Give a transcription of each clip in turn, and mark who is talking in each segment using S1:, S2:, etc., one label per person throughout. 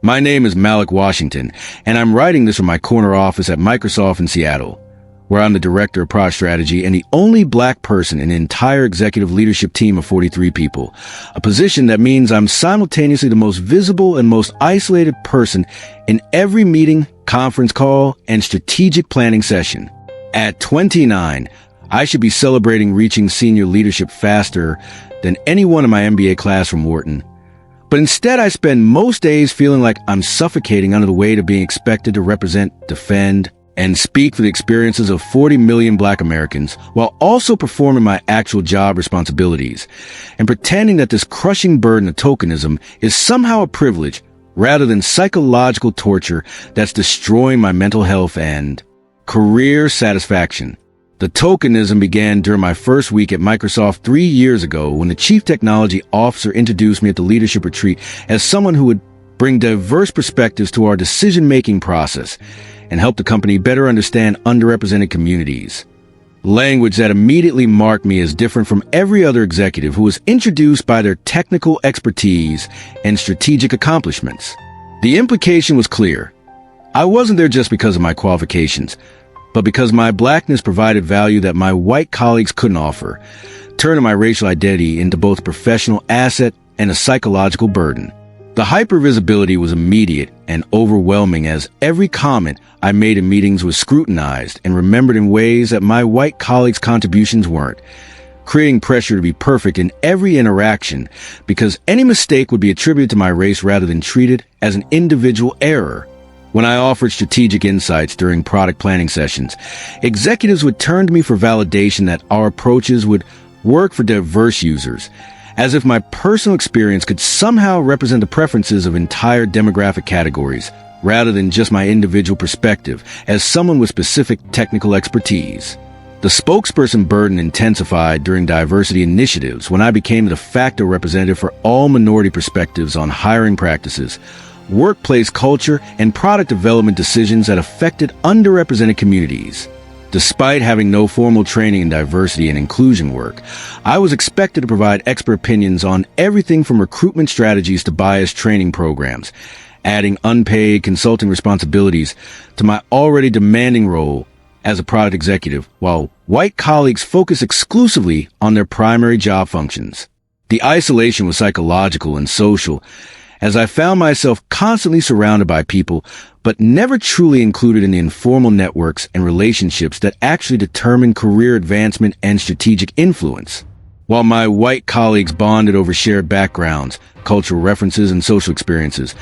S1: My name is Malik Washington, and I'm writing this from my corner office at Microsoft in Seattle, where I'm the director of product strategy and the only black person in an entire executive leadership team of 43 people, a position that means I'm simultaneously the most visible and most isolated person in every meeting, conference call, and strategic planning session. At 29, I should be celebrating reaching senior leadership faster than anyone in my MBA class from Wharton. But instead, I spend most days feeling like I'm suffocating under the weight of being expected to represent, defend, and speak for the experiences of 40 million Black Americans, while also performing my actual job responsibilities, and pretending that this crushing burden of tokenism is somehow a privilege rather than psychological torture that's destroying my mental health and career satisfaction. The tokenism began during my first week at Microsoft 3 years ago when the chief technology officer introduced me at the leadership retreat as someone who would bring diverse perspectives to our decision-making process and help the company better understand underrepresented communities. Language that immediately marked me as different from every other executive who was introduced by their technical expertise and strategic accomplishments. The implication was clear. I wasn't there just because of my qualifications, but because my blackness provided value that my white colleagues couldn't offer, turning my racial identity into both a professional asset and a psychological burden. The hypervisibility was immediate and overwhelming as every comment I made in meetings was scrutinized and remembered in ways that my white colleagues' contributions weren't, creating pressure to be perfect in every interaction because any mistake would be attributed to my race rather than treated as an individual error. When I offered strategic insights during product planning sessions, executives would turn to me for validation that our approaches would work for diverse users, as if my personal experience could somehow represent the preferences of entire demographic categories, rather than just my individual perspective as someone with specific technical expertise. The spokesperson burden intensified during diversity initiatives when I became the de facto representative for all minority perspectives on hiring practices, workplace culture, and product development decisions that affected underrepresented communities. Despite having no formal training in diversity and inclusion work, I was expected to provide expert opinions on everything from recruitment strategies to bias training programs, adding unpaid consulting responsibilities to my already demanding role as a product executive, while white colleagues focus exclusively on their primary job functions. The isolation was psychological and social, as I found myself constantly surrounded by people, but never truly included in the informal networks and relationships that actually determine career advancement and strategic influence. While my white colleagues bonded over shared backgrounds, cultural references, and social experiences,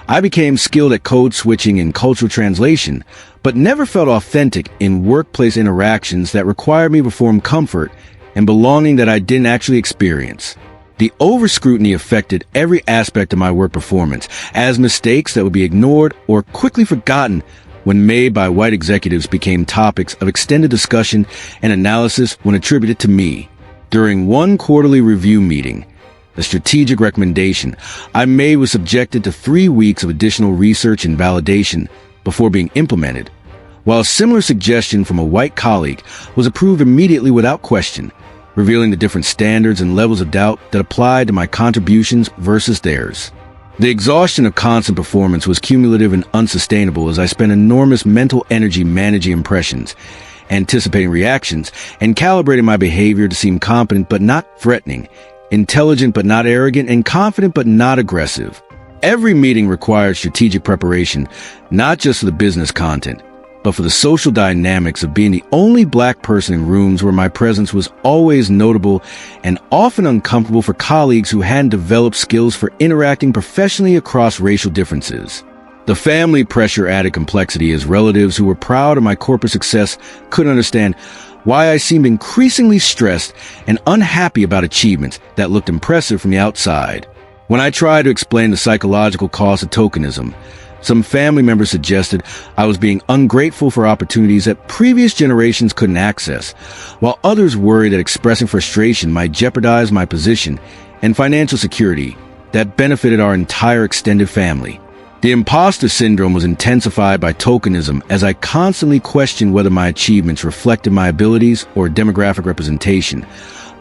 S1: I became skilled at code switching and cultural translation, but never felt authentic in workplace interactions that required me to perform comfort and belonging that I didn't actually experience. The over-scrutiny affected every aspect of my work performance, as mistakes that would be ignored or quickly forgotten when made by white executives became topics of extended discussion and analysis when attributed to me. During one quarterly review meeting, the strategic recommendation I made was subjected to 3 weeks of additional research and validation before being implemented, while a similar suggestion from a white colleague was approved immediately without question, revealing the different standards and levels of doubt that applied to my contributions versus theirs. The exhaustion of constant performance was cumulative and unsustainable as I spent enormous mental energy managing impressions, anticipating reactions, and calibrating my behavior to seem competent but not threatening, intelligent but not arrogant, and confident but not aggressive. Every meeting required strategic preparation, not just for the business content, but for the social dynamics of being the only black person in rooms where my presence was always notable and often uncomfortable for colleagues who hadn't developed skills for interacting professionally across racial differences. The family pressure added complexity as relatives who were proud of my corporate success couldn't understand why I seemed increasingly stressed and unhappy about achievements that looked impressive from the outside. When I tried to explain the psychological cost of tokenism, some family members suggested I was being ungrateful for opportunities that previous generations couldn't access, while others worried that expressing frustration might jeopardize my position and financial security that benefited our entire extended family. The imposter syndrome was intensified by tokenism as I constantly questioned whether my achievements reflected my abilities or demographic representation,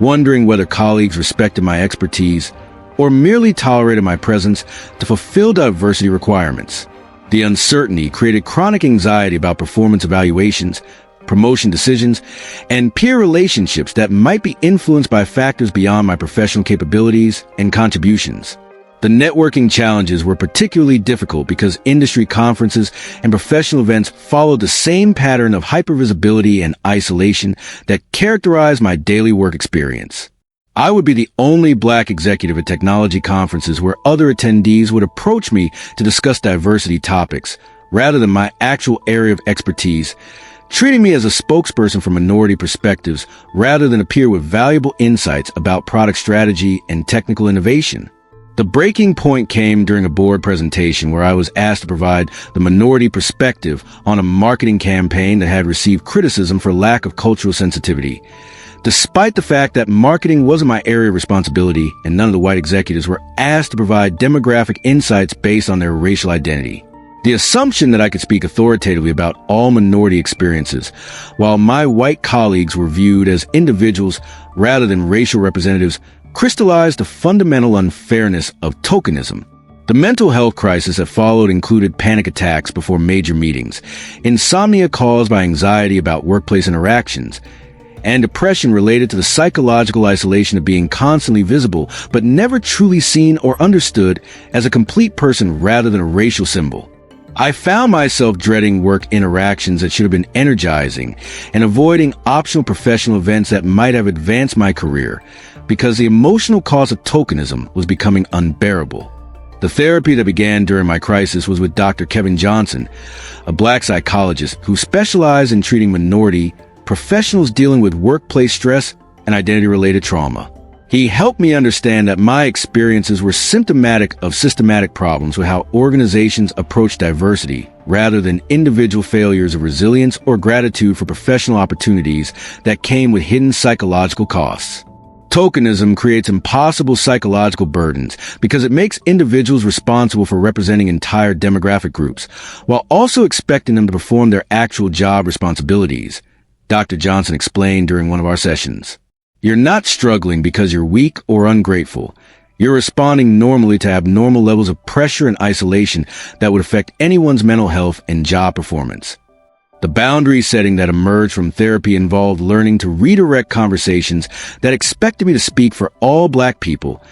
S1: wondering whether colleagues respected my expertise or merely tolerated my presence to fulfill diversity requirements. The uncertainty created chronic anxiety about performance evaluations, promotion decisions, and peer relationships that might be influenced by factors beyond my professional capabilities and contributions. The networking challenges were particularly difficult because industry conferences and professional events followed the same pattern of hypervisibility and isolation that characterized my daily work experience. I would be the only Black executive at technology conferences where other attendees would approach me to discuss diversity topics rather than my actual area of expertise, treating me as a spokesperson for minority perspectives rather than appear with valuable insights about product strategy and technical innovation. The breaking point came during a board presentation where I was asked to provide the minority perspective on a marketing campaign that had received criticism for lack of cultural sensitivity. Despite the fact that marketing wasn't my area of responsibility and none of the white executives were asked to provide demographic insights based on their racial identity. The assumption that I could speak authoritatively about all minority experiences, while my white colleagues were viewed as individuals rather than racial representatives, crystallized the fundamental unfairness of tokenism. The mental health crisis that followed included panic attacks before major meetings, insomnia caused by anxiety about workplace interactions, and depression related to the psychological isolation of being constantly visible but never truly seen or understood as a complete person rather than a racial symbol. I found myself dreading work interactions that should have been energizing and avoiding optional professional events that might have advanced my career because the emotional cost of tokenism was becoming unbearable. The therapy that began during my crisis was with Dr. Kevin Johnson, a Black psychologist who specialized in treating minority professionals dealing with workplace stress and identity-related trauma. He helped me understand that my experiences were symptomatic of systematic problems with how organizations approach diversity rather than individual failures of resilience or gratitude for professional opportunities that came with hidden psychological costs. Tokenism creates impossible psychological burdens because it makes individuals responsible for representing entire demographic groups while also expecting them to perform their actual job responsibilities, Dr. Johnson explained during one of our sessions. You're not struggling because you're weak or ungrateful. You're responding normally to abnormal levels of pressure and isolation that would affect anyone's mental health and job performance. The boundary setting that emerged from therapy involved learning to redirect conversations that expected me to speak for all Black people,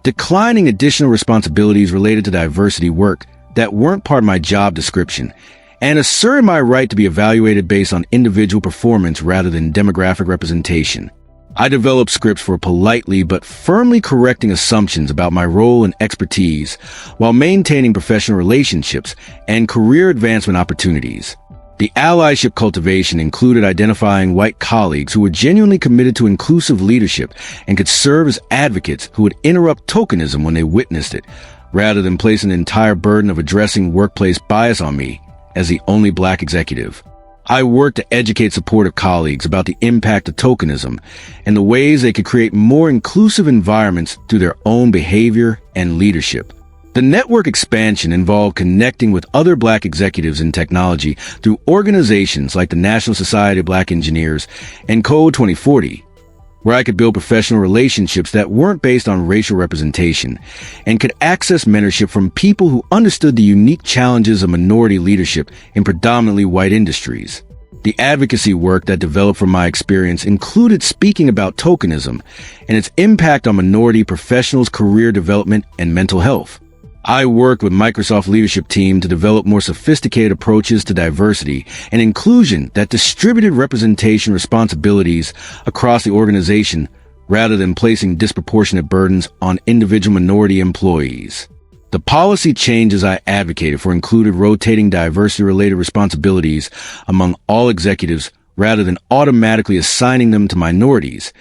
S1: declining additional responsibilities related to diversity work that weren't part of my job description, and asserting my right to be evaluated based on individual performance rather than demographic representation. I developed scripts for politely but firmly correcting assumptions about my role and expertise while maintaining professional relationships and career advancement opportunities. The allyship cultivation included identifying white colleagues who were genuinely committed to inclusive leadership and could serve as advocates who would interrupt tokenism when they witnessed it, rather than place an entire burden of addressing workplace bias on me as the only Black executive. I worked to educate supportive colleagues about the impact of tokenism and the ways they could create more inclusive environments through their own behavior and leadership. The network expansion involved connecting with other Black executives in technology through organizations like the National Society of Black Engineers and Code 2040, where I could build professional relationships that weren't based on racial representation and could access mentorship from people who understood the unique challenges of minority leadership in predominantly white industries. The advocacy work that developed from my experience included speaking about tokenism and its impact on minority professionals' career development and mental health. I worked with Microsoft leadership team to develop more sophisticated approaches to diversity and inclusion that distributed representation responsibilities across the organization rather than placing disproportionate burdens on individual minority employees. The policy changes I advocated for included rotating diversity-related responsibilities among all executives rather than automatically assigning them to minorities,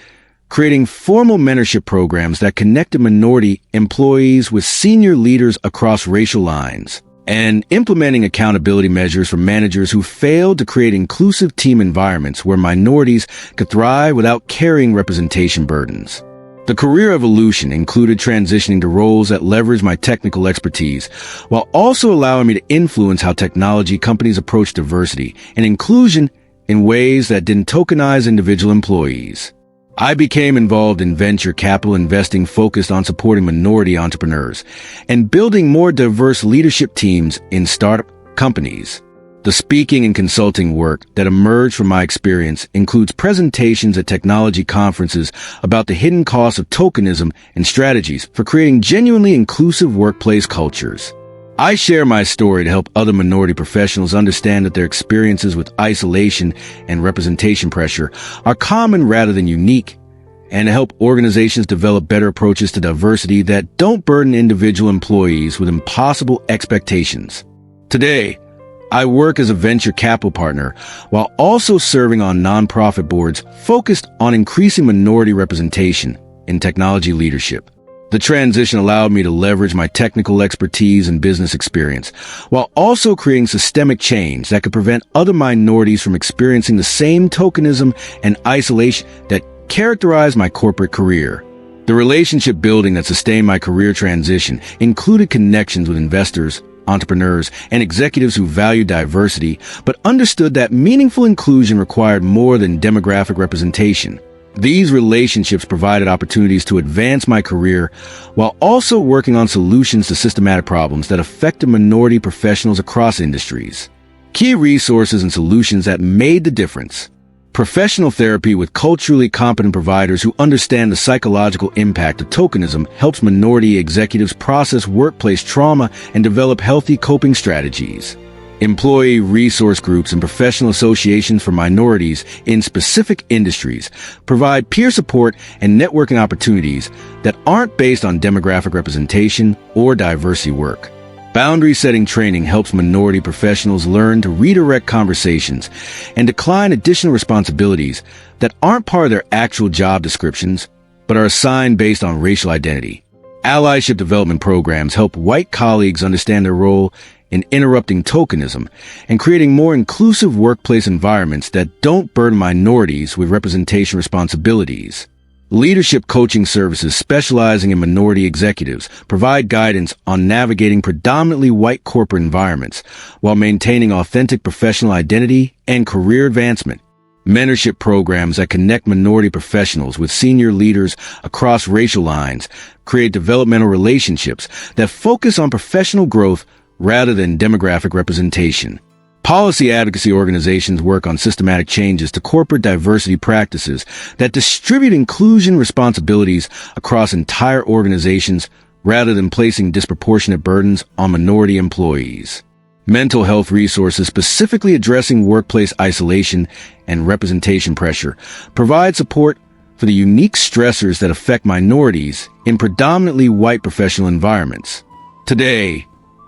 S1: creating formal mentorship programs that connected minority employees with senior leaders across racial lines, and implementing accountability measures for managers who failed to create inclusive team environments where minorities could thrive without carrying representation burdens. The career evolution included transitioning to roles that leverage my technical expertise, while also allowing me to influence how technology companies approach diversity and inclusion in ways that didn't tokenize individual employees. I became involved in venture capital investing focused on supporting minority entrepreneurs and building more diverse leadership teams in startup companies. The speaking and consulting work that emerged from my experience includes presentations at technology conferences about the hidden costs of tokenism and strategies for creating genuinely inclusive workplace cultures. I share my story to help other minority professionals understand that their experiences with isolation and representation pressure are common rather than unique, and to help organizations develop better approaches to diversity that don't burden individual employees with impossible expectations. Today, I work as a venture capital partner while also serving on nonprofit boards focused on increasing minority representation in technology leadership. The transition allowed me to leverage my technical expertise and business experience, while also creating systemic change that could prevent other minorities from experiencing the same tokenism and isolation that characterized my corporate career. The relationship building that sustained my career transition included connections with investors, entrepreneurs, and executives who valued diversity, but understood that meaningful inclusion required more than demographic representation. These relationships provided opportunities to advance my career while also working on solutions to systematic problems that affected minority professionals across industries. Key resources and solutions that made the difference. Professional therapy with culturally competent providers who understand the psychological impact of tokenism helps minority executives process workplace trauma and develop healthy coping strategies. Employee resource groups and professional associations for minorities in specific industries provide peer support and networking opportunities that aren't based on demographic representation or diversity work. Boundary setting training helps minority professionals learn to redirect conversations and decline additional responsibilities that aren't part of their actual job descriptions, but are assigned based on racial identity. Allyship development programs help white colleagues understand their role in interrupting tokenism and creating more inclusive workplace environments that don't burden minorities with representation responsibilities. Leadership coaching services specializing in minority executives provide guidance on navigating predominantly white corporate environments while maintaining authentic professional identity and career advancement. Mentorship programs that connect minority professionals with senior leaders across racial lines create developmental relationships that focus on professional growth rather than demographic representation. Policy advocacy organizations work on systematic changes to corporate diversity practices that distribute inclusion responsibilities across entire organizations rather than placing disproportionate burdens on minority employees. Mental health resources specifically addressing workplace isolation and representation pressure provide support for the unique stressors that affect minorities in predominantly white professional environments. Today,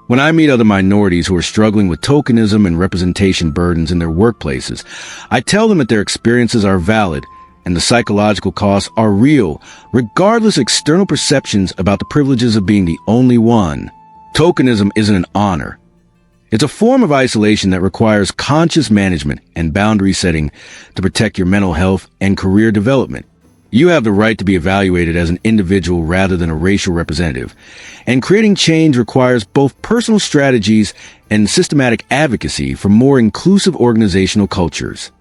S1: when I meet other minorities who are struggling with tokenism and representation burdens in their workplaces, I tell them that their experiences are valid and the psychological costs are real, regardless of external perceptions about the privileges of being the only one. Tokenism isn't an honor. It's a form of isolation that requires conscious management and boundary setting to protect your mental health and career development. You have the right to be evaluated as an individual rather than a racial representative, and creating change requires both personal strategies and systematic advocacy for more inclusive organizational cultures.